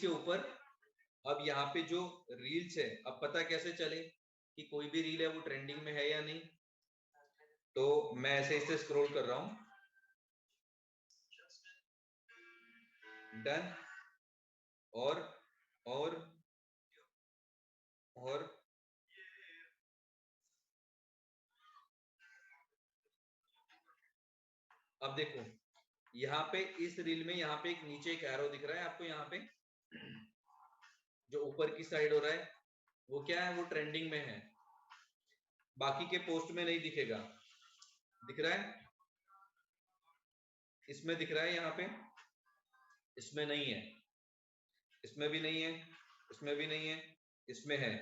के ऊपर अब यहाँ पे जो रील्स है, अब पता कैसे चले कि कोई भी रील है वो ट्रेंडिंग में है या नहीं? तो मैं ऐसे ऐसे स्क्रॉल कर रहा हूं, डन, और और और अब देखो यहाँ पे इस रील में यहाँ पे एक नीचे एक एरो दिख रहा है आपको, यहाँ पे जो ऊपर की साइड हो रहा है वो क्या है, वो ट्रेंडिंग में है। बाकी के पोस्ट में नहीं दिखेगा, दिख रहा है? इसमें दिख रहा है, यहाँ पे इसमें नहीं है, इसमें भी नहीं है, इसमें भी नहीं है, इसमें है।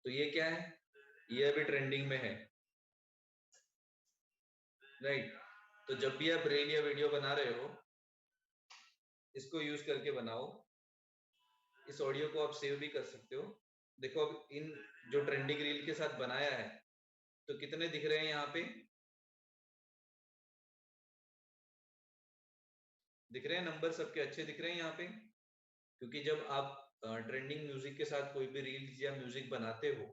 तो ये क्या है, ये अभी ट्रेंडिंग में है, राइट? तो जब भी आप रील या वीडियो बना रहे हो, इसको यूज करके बनाओ। इस ऑडियो को आप सेव भी कर सकते हो। देखो अब इन जो ट्रेंडिंग रील के साथ बनाया है तो कितने दिख रहे हैं यहाँ पे, दिख रहे हैं नंबर सबके अच्छे दिख रहे हैं यहाँ पे। क्योंकि जब आप ट्रेंडिंग म्यूजिक के साथ कोई भी रील्स या म्यूजिक बनाते हो,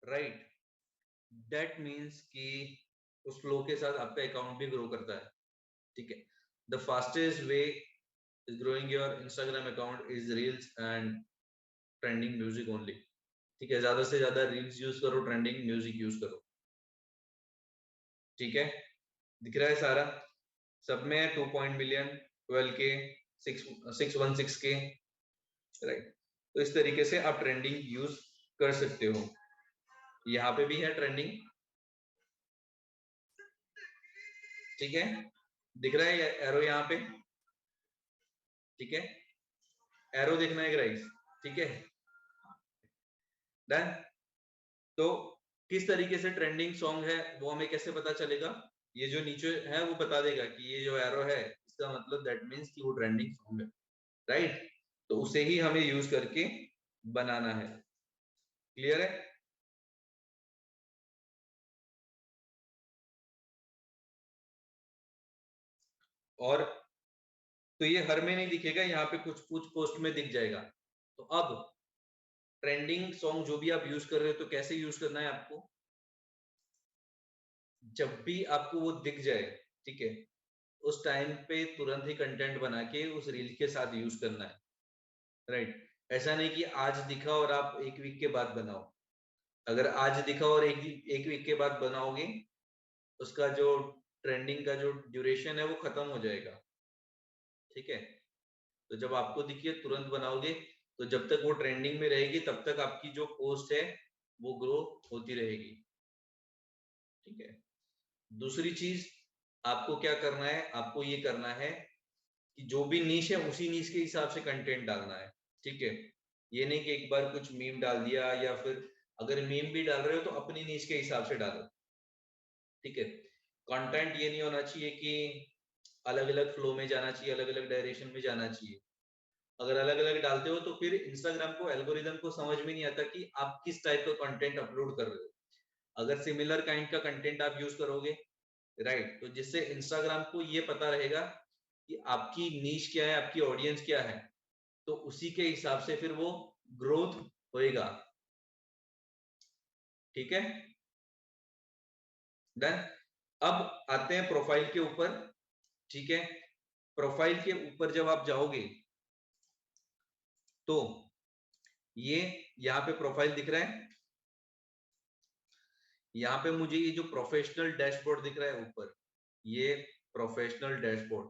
राइट, दैट मीन्स कि उस फ्लो के साथ आपका अकाउंट भी ग्रो करता है, ठीक है? The fastest way is growing your Instagram account is reels and trending music only, ठीक है? ज्यादा से ज्यादा रील्स यूज करो, ट्रेंडिंग म्यूजिक यूज करो, ठीक है? दिख रहा है सारा, सब में 2 मिलियन, 12K, 616K, राइट? तो इस तरीके से आप ट्रेंडिंग यूज कर सकते हो। यहाँ पे भी है ट्रेंडिंग, ठीक है? दिख रहा है एरो यहाँ पे, ठीक है? एरो देखना है गाइस, ठीक है? डन। तो किस तरीके से ट्रेंडिंग सॉन्ग है वो हमें कैसे पता चलेगा? ये जो नीचे है वो बता देगा कि ये जो एरो है इसका मतलब दैट मीन्स कि वो ट्रेंडिंग सॉन्ग है, राइट? तो उसे ही हमें यूज करके बनाना है। क्लियर है? और तो ये हर में नहीं दिखेगा, यहाँ पे कुछ कुछ पोस्ट में दिख जाएगा। तो अब ट्रेंडिंग सॉन्ग जो भी आप यूज कर रहे हो तो कैसे यूज करना है आपको? जब भी आपको वो दिख जाए, ठीक है, उस टाइम पे तुरंत ही कंटेंट बना के उस रील के साथ यूज करना है, राइट? ऐसा नहीं कि आज दिखा और आप एक वीक के बाद बनाओ। अगर आज दिखा और एक वीक के बाद बनाओगे, उसका जो ट्रेंडिंग का जो ड्यूरेशन है वो खत्म हो जाएगा, ठीक है? तो जब आपको दिखिए तुरंत बनाओगे, तो जब तक वो ट्रेंडिंग में रहेगी तब तक आपकी जो पोस्ट है वो ग्रो होती रहेगी, ठीक है? दूसरी चीज आपको क्या करना है, आपको ये करना है कि जो भी नीश है उसी नीश के हिसाब से कंटेंट डालना है, ठीक है? ये नहीं कि एक बार कुछ मीम डाल दिया, या फिर अगर मीम भी डाल रहे हो तो अपनी नीश के हिसाब से डालो, ठीक है? कंटेंट ये नहीं होना चाहिए कि अलग अलग फ्लो में जाना चाहिए, अलग अलग डायरेक्शन में जाना चाहिए। अगर अलग अलग डालते हो तो फिर इंस्टाग्राम को, एल्गोरिदम को समझ में नहीं आता कि आप किस टाइप का कंटेंट अपलोड कर रहे हो। अगर सिमिलर काइंड का कंटेंट आप यूज करोगे, राइट, तो जिससे इंस्टाग्राम को ये पता रहेगा कि आपकी नीश क्या है, आपकी ऑडियंस क्या है, तो उसी के हिसाब से फिर वो ग्रोथ होएगा, ठीक है? डन। अब आते हैं प्रोफाइल के ऊपर, ठीक है? प्रोफाइल के ऊपर जब आप जाओगे तो ये यहाँ पे प्रोफाइल दिख रहा है, यहाँ पे मुझे ये जो प्रोफेशनल डैशबोर्ड दिख रहा है ऊपर, ये प्रोफेशनल डैशबोर्ड,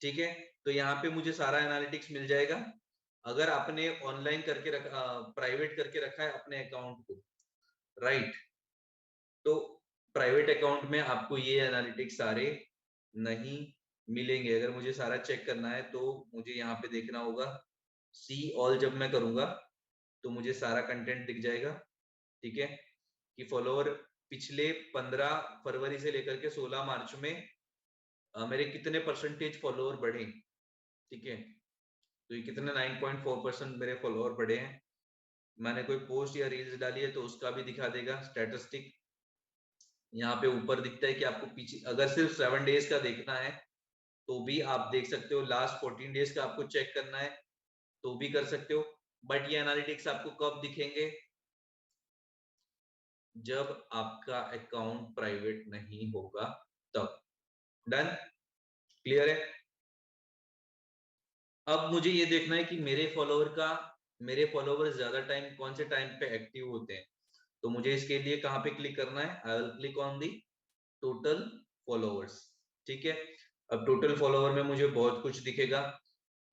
ठीक है? तो यहाँ पे मुझे सारा एनालिटिक्स मिल जाएगा। अगर आपने ऑनलाइन करके रखा, प्राइवेट करके रखा है अपने अकाउंट को, राइट, तो प्राइवेट अकाउंट में आपको ये एनालिटिक्स सारे नहीं मिलेंगे। अगर मुझे सारा चेक करना है तो मुझे यहाँ पे देखना होगा, सी ऑल जब मैं करूंगा तो मुझे सारा कंटेंट दिख जाएगा, ठीक है? कि फॉलोअर पिछले 15 फरवरी से लेकर के 16 मार्च में मेरे कितने परसेंटेज फॉलोअर बढ़े, ठीक है? तो ये कितने 9.4% मेरे फॉलोअर बढ़े हैं। मैंने कोई पोस्ट या रील्स डाली है तो उसका भी दिखा देगा स्टैटिस्टिक। यहाँ पे ऊपर दिखता है कि आपको पीछे अगर सिर्फ 7 डेज का देखना है तो भी आप देख सकते हो। लास्ट 14 डेज का आपको चेक करना है तो भी कर सकते हो। बट ये एनालिटिक्स आपको कब दिखेंगे? जब आपका अकाउंट प्राइवेट नहीं होगा तब। डन? क्लियर है? अब मुझे ये देखना है कि मेरे फॉलोवर ज्यादा टाइम कौन से टाइम पे एक्टिव होते हैं। तो मुझे इसके लिए कहां पे क्लिक करना है? I will click on the total followers. ठीक है, अब टोटल फॉलोवर में मुझे बहुत कुछ दिखेगा।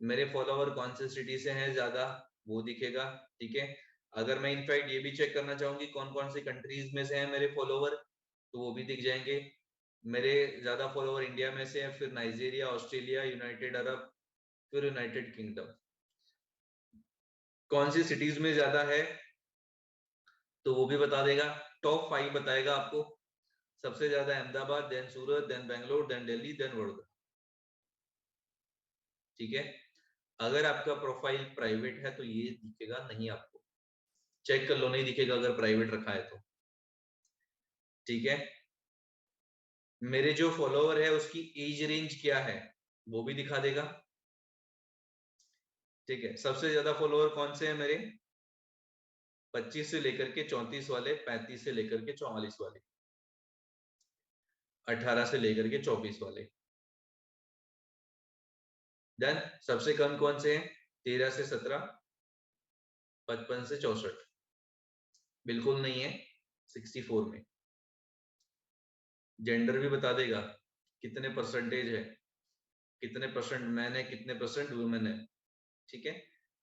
मेरे फॉलोवर कौन से सिटी से हैं ज्यादा, वो दिखेगा। ठीक है, अगर मैं इनफैक्ट ये भी चेक करना चाहूंगी कौन कौन सी कंट्रीज में से हैं मेरे फॉलोवर, तो वो भी दिख जाएंगे। मेरे ज्यादा फॉलोवर इंडिया में से हैं, फिर नाइजीरिया, ऑस्ट्रेलिया, यूनाइटेड अरब, फिर यूनाइटेड किंगडम। कौन सी सिटीज में ज्यादा है तो वो भी बता देगा। टॉप 5 बताएगा आपको। सबसे ज्यादा Ahmedabad, then Surat, then Bangalore, then Delhi, then Vadodara. ठीक है, अगर आपका प्रोफाइल प्राइवेट है तो ये दिखेगा नहीं आपको। चेक कर लो, नहीं दिखेगा अगर प्राइवेट रखा है तो। ठीक है, मेरे जो फॉलोवर है उसकी एज रेंज क्या है वो भी दिखा देगा। ठीक है, सबसे ज्यादा फॉलोवर कौन से हैं मेरे? 25 से लेकर के 34 वाले, 35 से लेकर के 44 वाले, 18 से लेकर के 24 वाले। देन सबसे कम कौन से हैं? 13 से 17, 55 से 64, बिल्कुल नहीं है 64 में। जेंडर भी बता देगा कितने परसेंटेज है, कितने परसेंट मैन है, कितने परसेंट वुमेन है। ठीक है,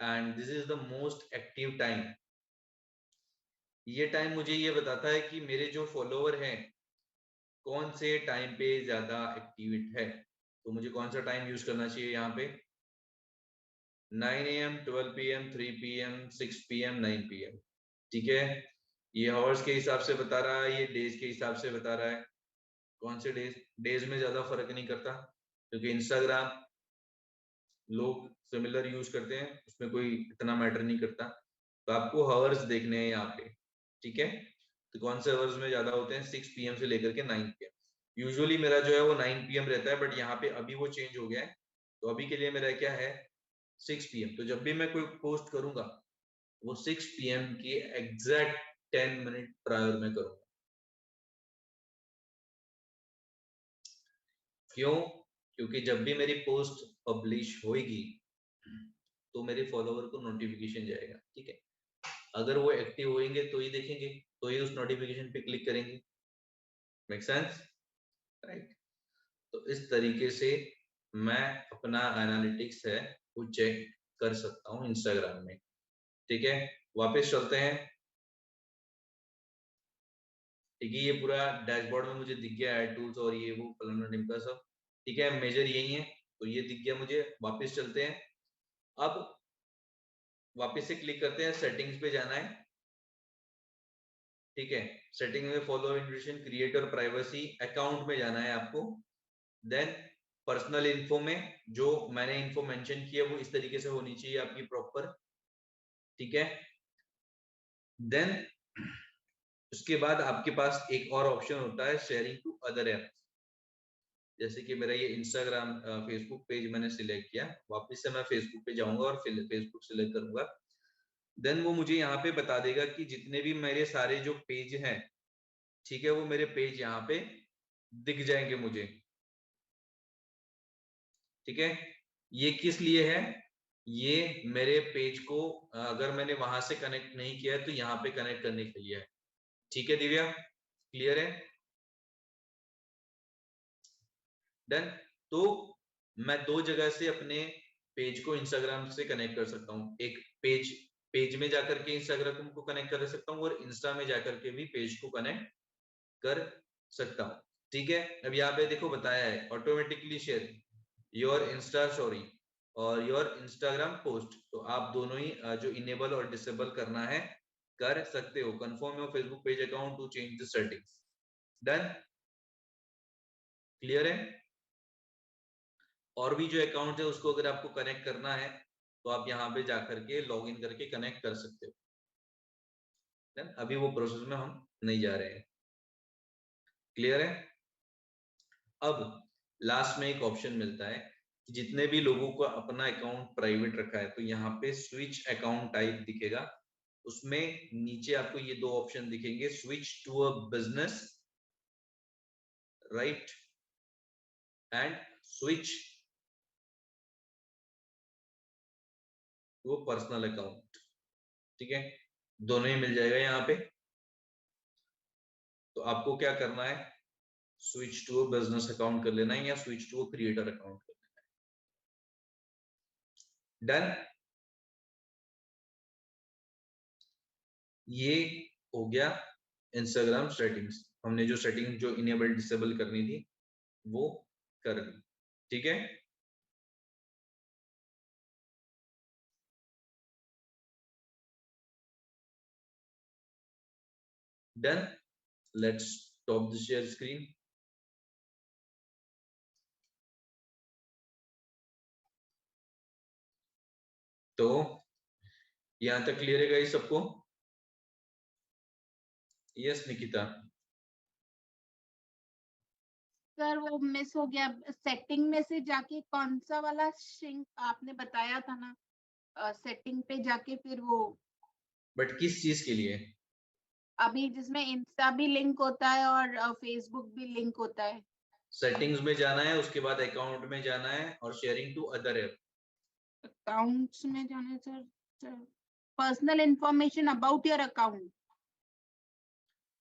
and this is the most active time. ये टाइम मुझे ये बताता है कि मेरे जो फॉलोवर हैं कौन से टाइम पे ज्यादा एक्टिव है। तो मुझे कौन सा टाइम यूज करना चाहिए यहाँ पे? 9 AM, 12 PM, 3 PM, 6 PM, 9 PM। ठीक है, ये हॉर्स के हिसाब से बता रहा है, ये डेज के हिसाब से बता रहा है। कौन से डेज? डेज में ज्यादा फर्क नहीं करता क्योंकि इंस्टाग्राम लोग सिमिलर यूज करते हैं, उसमें कोई इतना मैटर नहीं करता। तो आपको हावर्स देखने हैं यहाँ पे। ठीक है, तो कौन से हावर्स में ज्यादा होते हैं? 6 PM से लेकर के 9 PM। यूजुअली मेरा जो है वो 9 PM रहता है, बट यहाँ पे अभी वो चेंज हो गया है। तो अभी के लिए मेरा क्या है? 6 PM। तो जब भी मैं कोई पोस्ट करूंगा वो 6 PM की एग्जैक्ट 10 मिनट प्रायर में करूंगा। क्यों? क्योंकि जब भी मेरी पोस्ट पब्लिश होगी तो मेरे फॉलोवर को नोटिफिकेशन जाएगा। ठीक है, अगर वो एक्टिव होंगे तो ही देखेंगे, तो ही उस नोटिफिकेशन पे क्लिक करेंगे। Make sense? राइट। तो इस तरीके से मैं अपना एनालिटिक्स है वो चेक कर सकता हूँ इंस्टाग्राम में। ठीक है, वापस चलते हैं। ठीक है, ये पूरा डैशबोर्ड में मुझे दिख गया एड टूल्स और ये वो फलाना ढिमका सब। ठीक है, मेजर यही है तो ये दिख गया मुझे। वापस चलते हैं। अब वापस से क्लिक करते हैं, सेटिंग्स पे जाना है। ठीक है, सेटिंग में follow invitation, creator, privacy, account में जाना है आपको। देन पर्सनल इन्फो में जो मैंने इन्फो मेंशन किया वो इस तरीके से होनी चाहिए आपकी प्रॉपर। ठीक है, देन उसके बाद आपके पास एक और ऑप्शन होता है शेयरिंग टू अदर ऐप। जैसे कि मेरा ये इंस्टाग्राम फेसबुक पेज मैंने सिलेक्ट किया, वापस से मैं फेसबुक पे जाऊंगा और फिर फेसबुक सिलेक्ट करूंगा। देन वो मुझे यहाँ पे बता देगा कि जितने भी मेरे सारे जो पेज हैं, ठीक है, वो मेरे पेज यहाँ पे दिख जाएंगे मुझे। ठीक है, ये किस लिए है? ये मेरे पेज को अगर मैंने वहां से कनेक्ट नहीं किया है तो यहाँ पे कनेक्ट करने के लिए है। ठीक है दिव्या, क्लियर है? डन। तो मैं दो जगह से अपने पेज को इंस्टाग्राम से कनेक्ट कर सकता हूँ। एक पेज पेज में जाकर के इंस्टाग्राम को कनेक्ट कर सकता हूँ, और इंस्टा में जाकर के भी पेज को कनेक्ट कर सकता हूँ। ठीक है, अब यहाँ पे देखो बताया है automatically share your Insta story और योर इंस्टाग्राम पोस्ट। तो आप दोनों ही जो इनेबल और डिसेबल करना है कर सकते हो। Confirm your Facebook page account to change the settings. Done? Clear है? और भी जो अकाउंट है उसको अगर आपको कनेक्ट करना है तो आप यहाँ पे जाकर के लॉग इन करके कनेक्ट कर सकते हो। Done? अभी वो प्रोसेस में हम नहीं जा रहे हैं। क्लियर है? अब लास्ट में एक ऑप्शन मिलता है कि जितने भी लोगों को अपना अकाउंट प्राइवेट रखा है, तो यहाँ पे स्विच अकाउंट टाइप दिखेगा, उसमें नीचे आपको ये दो ऑप्शन दिखेंगे, switch to a business, right, and switch to a personal account. ठीक है, दोनों ही मिल जाएगा यहाँ पे। तो आपको क्या करना है, switch to a business account कर लेना है या switch to a creator account कर लेना है। डन। ये हो गया इंस्टाग्राम सेटिंग्स। हमने जो सेटिंग जो इनेबल डिसेबल करनी थी वो कर दी। ठीक है, done. Let's stop the share screen. तो यहां तक क्लियर है गाइस सबको? यस निकिता। सर वो मिस हो गया, सेटिंग में से जाके कौन सा वाला सिंक आपने बताया था ना, सेटिंग पे जाके फिर वो बट किस चीज के लिए? अभी जिसमें इंस्टा भी लिंक होता है और फेसबुक भी लिंक होता है। सेटिंग्स में जाना है, उसके बाद अकाउंट में जाना है और sharing to other app. Accounts में जाना है sir, personal information about your account.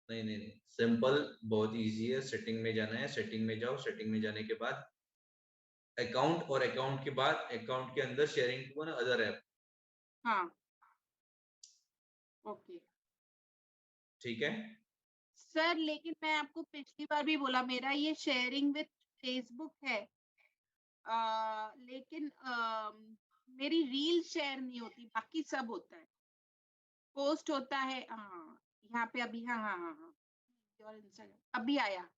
नहीं नहीं नहीं, सिंपल, बहुत इजी है। सेटिंग में जाना है, सेटिंग में जाओ, सेटिंग में जाने के बाद अकाउंट, और अकाउंट के बाद अकाउंट के अंदर शेयरिंग टू अदर ऐप। हाँ, ओके ठीक है, सर। लेकिन मैं आपको पिछली बार भी बोला, मेरा ये शेयरिंग विद फेसबुक है, लेकिन मेरी रील शेयर नहीं होती, बाकी सब होता है, पोस्ट होता है। हाँ, यहाँ पे अभी, हाँ हाँ हाँ हाँ, और इंस्टाग्राम अभी आया।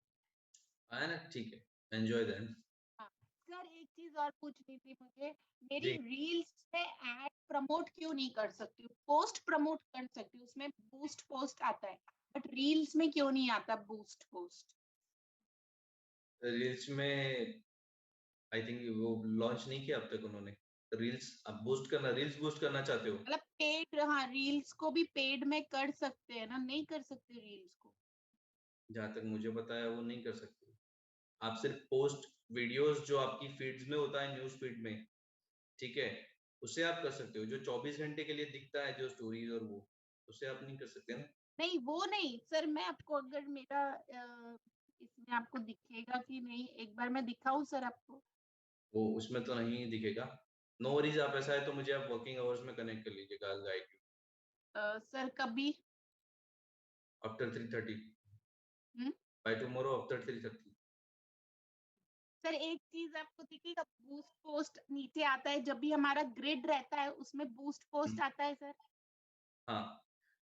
है ना? ठीक है, एंजॉय देन। हाँ सर, एक चीज और पूछनी थी मुझे, मेरी जी, रील्स में ऐड प्रमोट क्यों नहीं कर सकती हूँ? पोस्ट प्रमोट कर सकती हूँ, उसमें बूस्ट पोस्ट आता है, बट रील्स में क्यों नहीं आता बूस्ट पोस्ट? रील्स में आई थिंक वो लॉन्च नहीं किया अब तक उन्होंने। रील्स आप बूस्ट करना, रील्स बूस्ट करना चाहते हो? मतलब पेड, हाँ रील्स को भी पेड में कर सकते हैं ना, नहीं कर सकते रील्स को? जहां तक मुझे पता है वो नहीं कर सकते। आप सिर्फ पोस्ट वीडियोस जो आपकी फीड्स में होता है, न्यूज फीड में, ठीक है, उसे आप कर सकते हो। जो 24 घंटे के लिए दिखता है जो स्टोरीज और वो, उसे आप नहीं कर सकते ना। नहीं वो नहीं सर, मैं आपको अगर मेरा इसमें आपको दिखेगा कि नहीं, एक बार मैं दिखाऊं सर आपको? वो उसमें तो नहीं दिखेगा। नो वरीज, आप ऐसा है तो मुझे आप वर्किंग आवर्स में कनेक्ट कर लीजिएगा, गाइड यू सर कभी? After 3:30, hmm by tomorrow after 3:30। Sir एक चीज आपको दिखेगा, बूस्ट पोस्ट नीचे आता है, जब भी हमारा ग्रिड रहता है उसमें बूस्ट पोस्ट आता है सर। हाँ,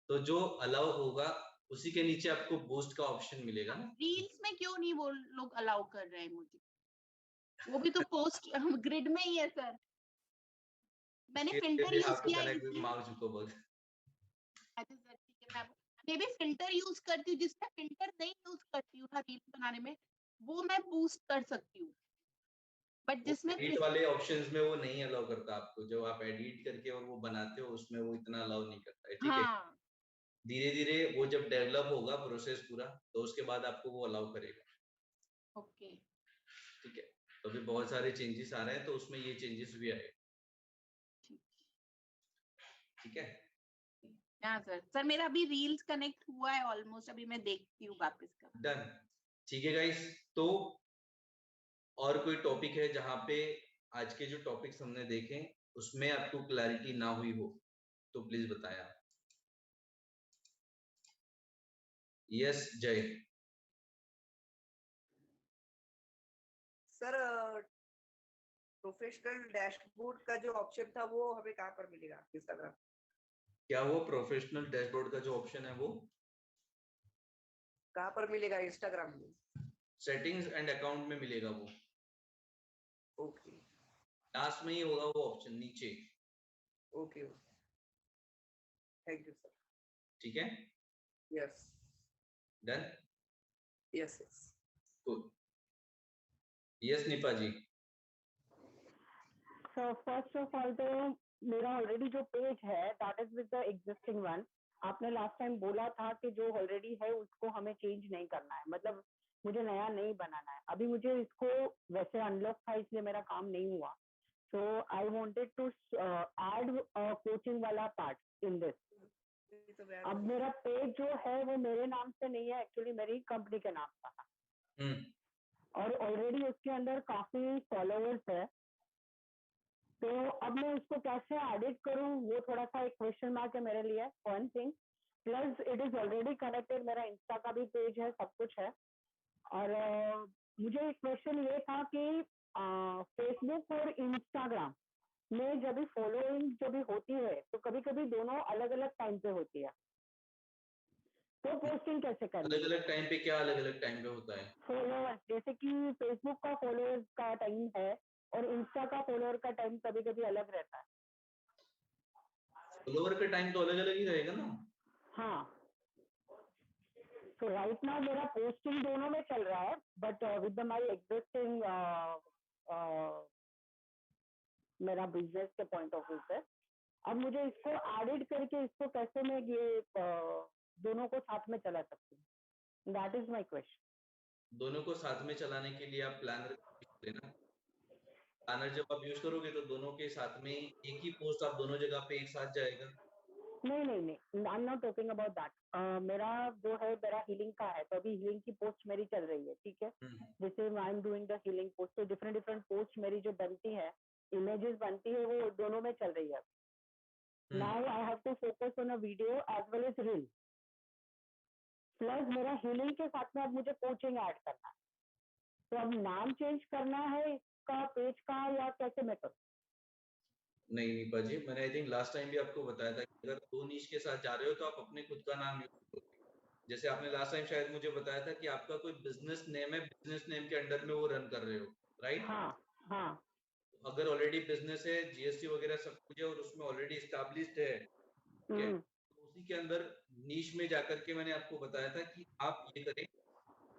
तो जो अलाउ होगा उसी के नीचे आपको बूस्ट का ऑप्शन मिलेगा हाँ, ना। रील्स में क्यों नहीं वो लोग अलाउ कर रहे हैं मुझे? वो भी तो पोस्ट ग्रिड में ही है सर, मैंने इसके लिए फिल्टर भी यूज हाउ टू किया है कनेक्ट विद इसलिए। Mark Zuckerberg. अच्छा सर ठीक है, मैं भी फिल्टर यूज करती हूँ, जिसमें फिल्टर नहीं यूज करती हूँ ना रील बनाने में, वो मैं बूस्ट कर सकती हूँ, बट वो जिसमें एडिट वाले ऑप्शंस में वो नहीं अलाउ करता आपको। जब आप एडिट करके और वो बनाते हो उसमें वो इतना अलाउ नहीं करता है, ठीक है। हाँ धीरे धीरे वो जब डेवलप होगा प्रोसेस पूरा, तो उसके बाद आपको वो अलाउ करेगा। ओके ठीक है, तो अभी बहुत सारे चेंजेस आ रहे हैं, तो उसमें ये चेंजेस भी आए। ठीक। ठीक है, हाँ सर, सर मेरा अभी रील्स कनेक्ट हुआ है ऑलमोस्ट, अभी मैं देखती हूँ वापस का। डन। ठीक है गाइस, तो और कोई टॉपिक है जहां पे आज के जो टॉपिक्स हमने देखे उसमें आपको क्लैरिटी ना हुई हो तो प्लीज बताएं आप। यस जय। सर प्रोफेशनल डैशबोर्ड का जो ऑप्शन था वो हमें कहाँ पर मिलेगा इंस्टाग्राम? क्या वो प्रोफेशनल डैशबोर्ड का जो ऑप्शन है वो कहाँ पर मिलेगा इंस्टाग्राम में? सेटिंग्स एंड अकाउंट में मिलेगा। वो ओके लास्ट में ही होगा वो ऑप्शन नीचे। Okay okay, thank you sir. ठीक है, yes done. Yes yes. Good. Yes Nipa ji. So first of all तो मेरा ऑलरेडी जो पेज है that is with the existing one. आपने लास्ट टाइम बोला था कि जो ऑलरेडी है उसको हमें चेंज नहीं करना है, मतलब मुझे नया नहीं बनाना है. अभी मुझे इसको वैसे अनलॉक था इसलिए मेरा काम नहीं हुआ. So I wanted to add coaching वाला पार्ट इन दिस. तो बैन अब हो मेरा पेज जो है वो मेरे नाम से नहीं है, एक्चुअली मेरी कंपनी के नाम का है और ऑलरेडी उसके अंदर काफी फॉलोअर्स है. तो अब मैं उसको कैसे एडिट करूं वो थोड़ा सा एक क्वेश्चन मार्क है मेरे लिए. One thing plus it is already connected, मेरा इंस्टा का भी पेज है, सब कुछ है. और मुझे एक क्वेश्चन ये था कि फेसबुक और इंस्टाग्राम में जब भी फॉलोइंग जब भी होती है तो कभी कभी दोनों अलग अलग टाइम पे होती है, तो पोस्टिंग कैसे करनी अलग है? अलग टाइम पे क्या अलग अलग टाइम पे होता है? फॉलोअर्स जैसे कि फेसबुक का फॉलोअर्स का टाइम है और इंस्टा का फॉलोअर का टाइम कभी कभी अलग रहता है. फॉलोवर का टाइम तो अलग अलग ही रहेगा ना. हाँ. तो राइट नाउ मेरा पोस्टिंग दोनों में चल रहा है बट विद माय एग्जिस्टिंग मेरा बिजनेस के पॉइंट ऑफ व्यू से अब मुझे इसको एडिट करके इसको कैसे मैं ये दोनों को साथ में चला सकती हूँ, दैट इज माय क्वेश्चन. दोनों को साथ में चलाने के लिए आप प्लानर लेना. प्लानर जब आप यूज करोगे तो दोनों के साथ में एक ही पोस्ट आप दोनों जगह पे एक साथ जाएगा. नहीं नहीं नहीं, I am not talking about that. मेरा जो है मेरा हीलिंग का है तो अभी हीलिंग की पोस्ट मेरी चल रही है, ठीक है. जैसे I am doing the healing post तो डिफरेंट डिफरेंट पोस्ट मेरी जो बनती है, इमेजेस बनती है, वो दोनों में चल रही है. Now I have to focus on a video as well as reel. Plus मेरा हीलिंग के साथ में अब मुझे कोचिंग ऐड करना है. तो अब नाम चेंज करना है इसका पेज का या कैसे मैं करूँ? नहीं निपा जी, मैंने आई थिंक लास्ट टाइम भी आपको बताया था कि अगर दो नीश के साथ जा रहे हो तो आप अपने खुद का नाम यूज करो. जैसे आपने लास्ट टाइम शायद मुझे बताया था कि आपका कोई बिजनेस नेम है, बिजनेस नेम के अंडर में वो रन कर रहे हो, राइट? हाँ हाँ. अगर ऑलरेडी बिजनेस है, जीएसटी वगैरह सब कुछ है और उसमें ऑलरेडी एस्टैब्लिश्ड है, ठीक है, तो उसी के अंदर नीश में जाकर के मैंने आपको बताया था कि आप ये करें.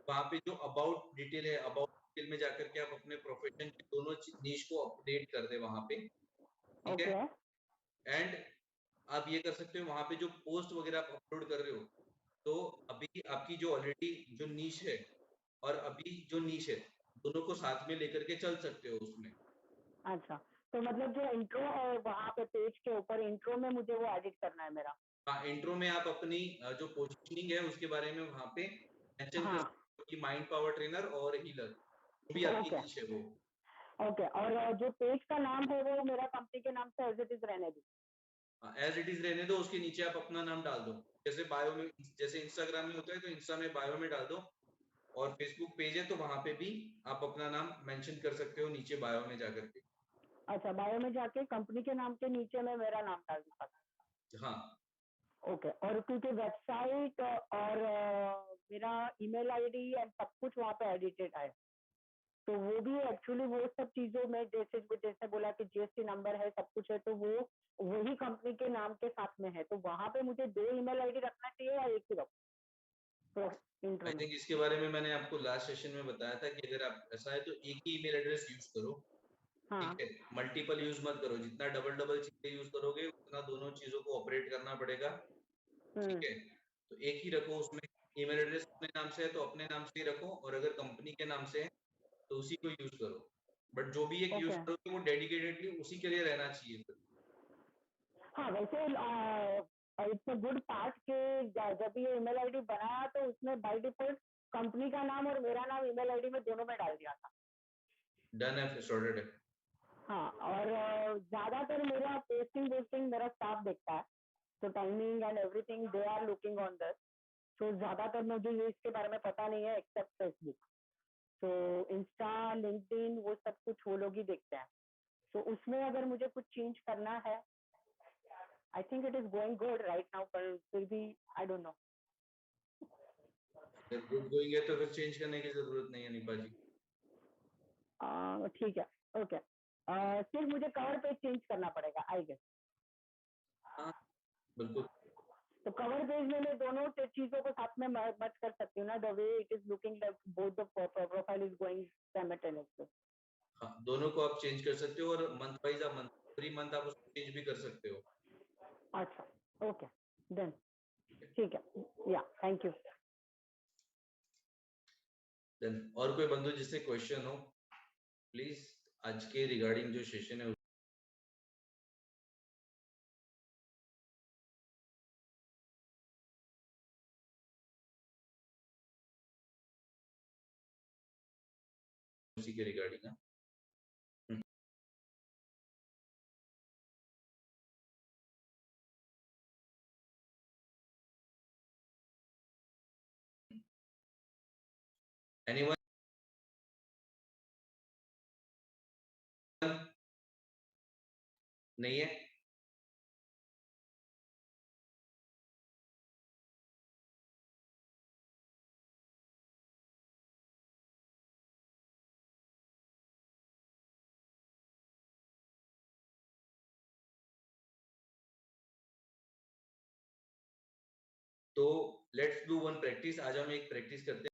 वहां पे जो अबाउट डिटेल है, अबाउट डिटेल में जाकर के आप अपने प्रोफेशन के दोनों नीश को अपडेट कर दे वहां पे, ठीक है. एंड आप ये कर सकते हो वहां पे जो पोस्ट वगैरह आप अपलोड कर रहे हो, तो अभी आपकी जो ऑलरेडी जो नीश है और अभी जो नीश है दोनों को साथ में लेकर के चल सकते हो उसमें. अच्छा, तो मतलब जो इंट्रो है वहाँ पे पेज के ऊपर इंट्रो में मुझे वो एडिट करना है मेरा. हाँ, इंट्रो में आप अपनी जो पोजीशनिंग है उसके बारे में वहां पे मेंशन कर सकते हो कि माइंड पावर ट्रेनर और हीलर, जो भी आपकी नीश है वो. ओके. और जो पेज का नाम है वो मेरा कंपनी के नाम से एज इट इज रहने दो. एज इट इज रहने दो. उसके नीचे आप अपना नाम डाल दो. जैसे बायो में, जैसे इंस्टाग्राम में होता है तो इंस्टा में बायो में डाल दो, और फेसबुक पेज है तो वहां पे भी आप अपना नाम मेंशन कर सकते हो नीचे बायो में जाकर के. अच्छा, बायो में जाके कंपनी के नाम के नीचे में मेरा नाम डाल दूंगा. हाँ. ओके. और क्योंकि वेबसाइट और मेरा ईमेल आईडी एंड सब कुछ वहाँ पे एडिटेड है, तो वो भी एक्चुअली वो सब चीजों में जैसे जैसे बोला कि जीएसटी नंबर है, सब कुछ है, तो वो वही कंपनी के नाम के साथ में है. तो वहाँ पे मुझे 2 ईमेल आईडी रखना चाहिए या एक ही रखूं? तो आई थिंक इसके बारे में मैंने आपको लास्ट सेशन में बताया था कि अगर आप ऐसा है तो एक ही ईमेल एड्रेस यूज करो. ठीक है, मल्टीपल यूज मत करो. जितना डबल डबल चीजें यूज करोगे उतना दोनों चीजों को ऑपरेट करना पड़ेगा. ठीक है, तो एक ही रखो. उसमें ईमेल एड्रेस अपने नाम से है तो अपने नाम से ही रखो, और अगर कंपनी के नाम से है तो उसी को यूज करो. बट जो भी एक यूज करोगे वो डेडिकेटेडली उसी के लिए रहना चाहिए फिर. हाँ, वैसे इट्स अ गुड पार्ट कि जब ये ईमेल आईडी बनाया तो उसमें बाय डिफॉल्ट कंपनी का नाम और मेरा नाम ईमेल आईडी में दोनों में डाल दिया था. डन है, फिर सॉर्टेड है. हाँ, और ज्यादातर मेरा पोस्टिंग मेरा स्टाफ देखता है, तो timing and everything they are looking on this. तो ज्यादातर मुझे ये इसके बारे में पता नहीं है एक्सेप्ट फेसबुक. तो इंस्टा, लिंक्डइन वो सब कुछ वो लोग ही देखते हैं. तो उसमें अगर मुझे कुछ चेंज करना है, I think it is going good right now, पर फिर भी आई डोंट नो. अगर गुड गोइंग है तो फिर चेंज करने की जरूरत नहीं है निपा जी. ठीक है. ओके. सिर्फ मुझे कवर पेज चेंज करना पड़ेगा आई गेस. हाँ बिल्कुल. तो कवर पेज में मैं दोनों चीजों को साथ में मर्ज कर सकती हूँ ना, the way it is looking like both the profile is going simultaneously. हाँ, दोनों को आप चेंज कर सकते हो और मंथ वाइज आप एवरी मंथ आप उसको चेंज भी कर सकते हो। अच्छा, ओके, देन ठीक है, या थैंक यू। देन और कोई बंधु जिससे क्वेश्चन हो प्लीज आज के रिगार्डिंग जो सेशन है उसी के रिगार्डिंग है। एनीवन? नहीं है? तो लेट्स डू वन प्रैक्टिस। आज हम एक प्रैक्टिस करते हैं।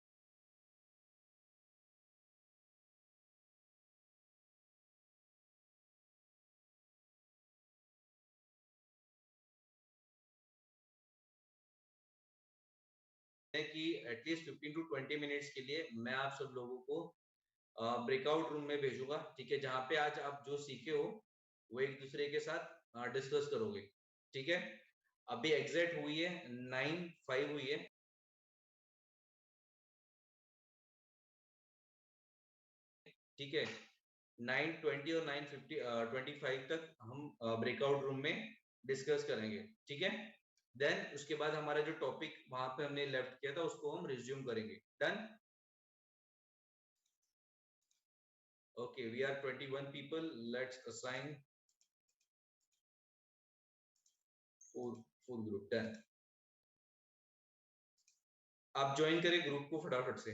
कि एटलीस्ट 15 टू 20 मिनट्स के लिए मैं आप सब लोगों को ब्रेकआउट रूम में भेजूंगा, ठीक है, जहां पे आज आप जो सीखे हो वो एक दूसरे के साथ डिस्कस करोगे, ठीक है। अभी एग्जैक्ट हुई है 9:05 हुई है, ठीक है। 9:20 और 9:25 तक हम ब्रेकआउट रूम में डिस्कस करेंगे, ठीक है। देन उसके बाद हमारा जो टॉपिक वहां पे हमने लेफ्ट किया था उसको हम रिज्यूम करेंगे। Done? Okay, we are 21 people. Let's assign four group. Done. आप ज्वाइन करें ग्रुप को फटाफट से।